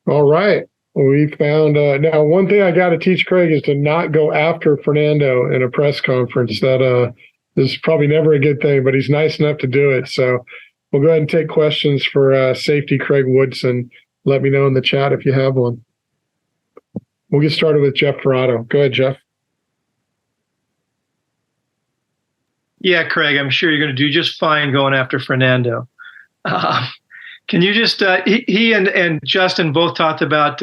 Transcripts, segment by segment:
All right. We found now one thing I got to teach Craig is to not go after Fernando in a press conference. That is probably never a good thing, but he's nice enough to do it. So we'll go ahead and take questions for safety Craig Woodson. Let me know in the chat if you have one. We'll get started with Jeff Ferrato. Go ahead, Jeff. Yeah, Craig, I'm sure you're going to do just fine going after Fernando. Can you just he and Justin both talked about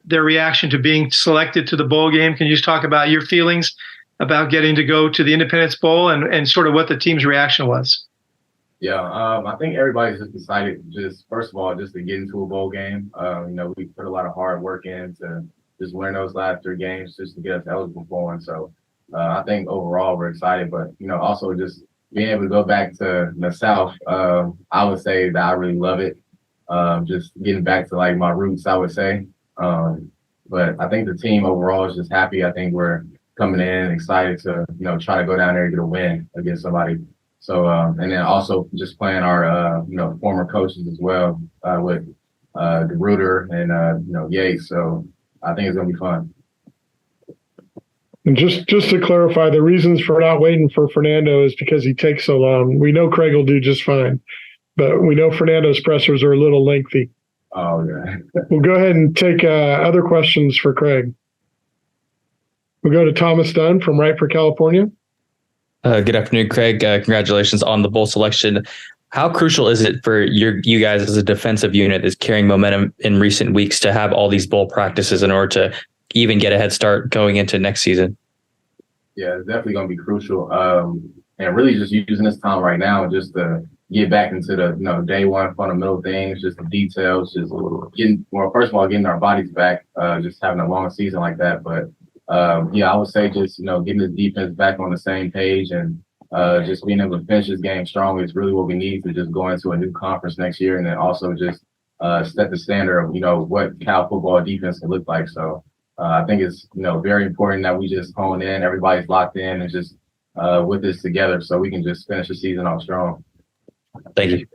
their reaction to being selected to the bowl game. Can you just talk about your feelings about getting to go to the Independence Bowl and sort of what the team's reaction was? Yeah, I think everybody's just excited, just first of all, just to get into a bowl game. We put a lot of hard work in to just win those last 3 games just to get us eligible for one. So I think overall we're excited, but, also just being able to go back to the South, I would say that I really love it. Just getting back to like my roots, I would say. But I think the team overall is just happy. I think we're coming in excited to, try to go down there and get a win against somebody. So, and then also just playing our, former coaches as well with DeRuiter and, Yates. So I think it's going to be fun. And just to clarify, the reasons for not waiting for Fernando is because he takes so long. We know Craig will do just fine, but we know Fernando's pressers are a little lengthy. Oh, yeah. We'll go ahead and take other questions for Craig. We'll go to Thomas Dunn from Wright for California. Good afternoon, Craig. Congratulations on the bowl selection. How crucial is it for you guys as a defensive unit that's carrying momentum in recent weeks to have all these bowl practices in order to even get a head start going into next season? Yeah, it's definitely going to be crucial. And really just using this time right now just to get back into the, day one fundamental things, just the details, just first of all, getting our bodies back, just having a long season like that. But I would say just, getting the defense back on the same page and just being able to finish this game strong is really what we need to just go into a new conference next year. And then also just set the standard of, what Cal football defense can look like. So I think it's, very important that we just hone in, everybody's locked in and just with this together so we can just finish the season off strong. Thank you.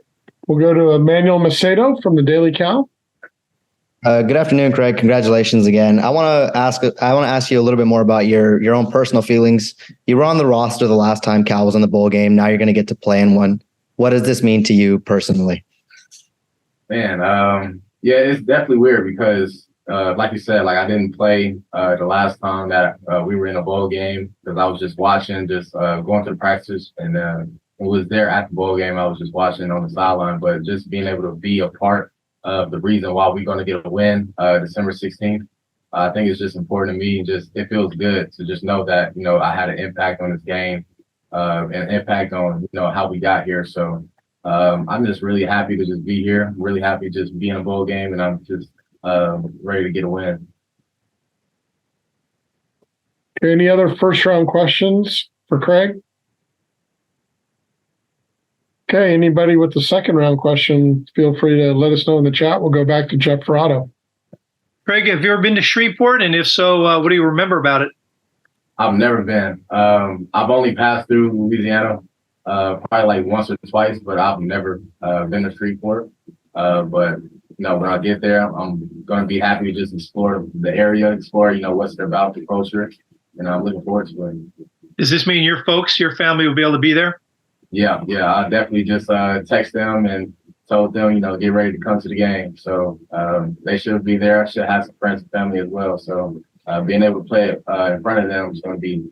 We'll go to Emmanuel Macedo from the Daily Cal. Good afternoon, Craig. Congratulations again. I want to ask you a little bit more about your own personal feelings. You were on the roster the last time Cal was in the bowl game. Now you're going to get to play in one. What does this mean to you personally? Man, it's definitely weird because, like you said, I didn't play the last time that we were in a bowl game because I was just watching, just going to the practice, and was there at the bowl game. I was just watching on the sideline, but just being able to be a part of the reason why we're going to get a win December 16th, I think it's just important to me. Just it feels good to just know that I had an impact on this game and an impact on how we got here. So I'm just really happy to just be here. I'm really happy to just be in a bowl game, and I'm just ready to get a win. Any other first round questions for Craig? Okay, anybody with the second round question, feel free to let us know in the chat. We'll go back to Jeff Ferrato. Craig, have you ever been to Shreveport? And if so, what do you remember about it? I've never been. I've only passed through Louisiana probably once or twice, but I've never been to Shreveport. But when I get there, I'm going to be happy to just explore the area, explore what's about, the culture, and I'm looking forward to it. Does this mean your family will be able to be there? Yeah, I definitely just text them and told them, get ready to come to the game. So they should be there. I should have some friends and family as well. So being able to play it in front of them is going to be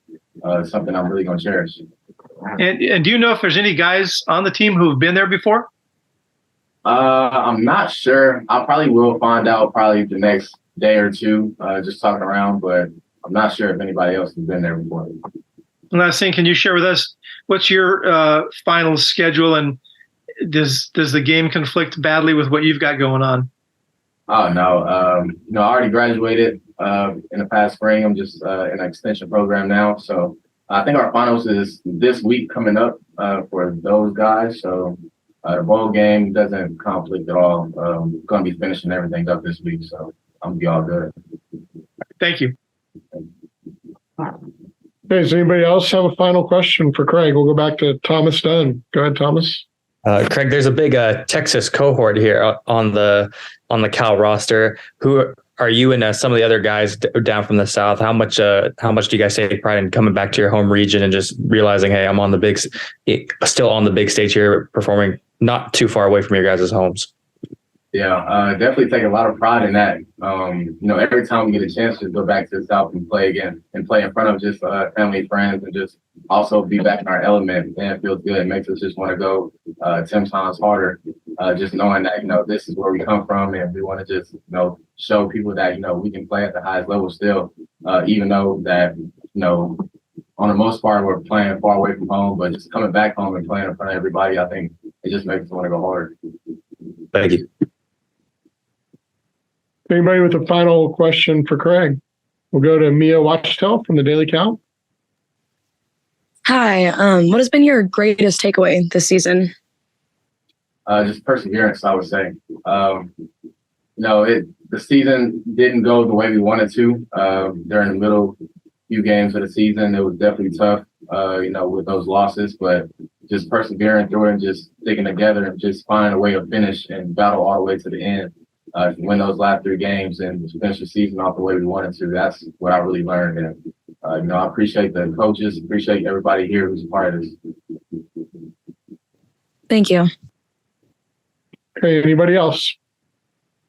something I'm really going to cherish. And do you know if there's any guys on the team who have been there before? I'm not sure. I probably will find out probably the next day or two, just talking around, but I'm not sure if anybody else has been there before. Last thing, can you share with us what's your final schedule, and does the game conflict badly with what you've got going on? Oh, no. I already graduated in the past spring. I'm just in an extension program now. So I think our finals is this week coming up for those guys. So the bowl game doesn't conflict at all. Going to be finishing everything up this week. So I'm going to be all good. Thank you. Okay, does anybody else have a final question for Craig? We'll go back to Thomas Dunn. Go ahead, Thomas. Craig, there's a big Texas cohort here on the Cal roster. Who are you and some of the other guys down from the South? How much do you guys take pride in coming back to your home region and just realizing, hey, I'm still on the big stage here, performing not too far away from your guys' homes? Yeah, definitely take a lot of pride in that. Every time we get a chance to go back to the South and play again and play in front of just family, friends, and just also be back in our element, man, it feels good. It makes us just want to go 10 times harder, just knowing that, this is where we come from, and we want to just, show people that, we can play at the highest level still, even though that, on the most part, we're playing far away from home, but just coming back home and playing in front of everybody, I think it just makes us want to go harder. Thank you. Anybody with a final question for Craig? We'll go to Mia Wachtel from the Daily Cal. Hi. What has been your greatest takeaway this season? Just perseverance, I would say. The season didn't go the way we wanted to. During the middle few games of the season, it was definitely tough, with those losses, but just persevering through it and just sticking together and just find a way to finish and battle all the way to the end. Win those last 3 games and finish the season off the way we wanted to. That's what I really learned. And, I appreciate the coaches, appreciate everybody here who's a part of this. Thank you. Okay, anybody else?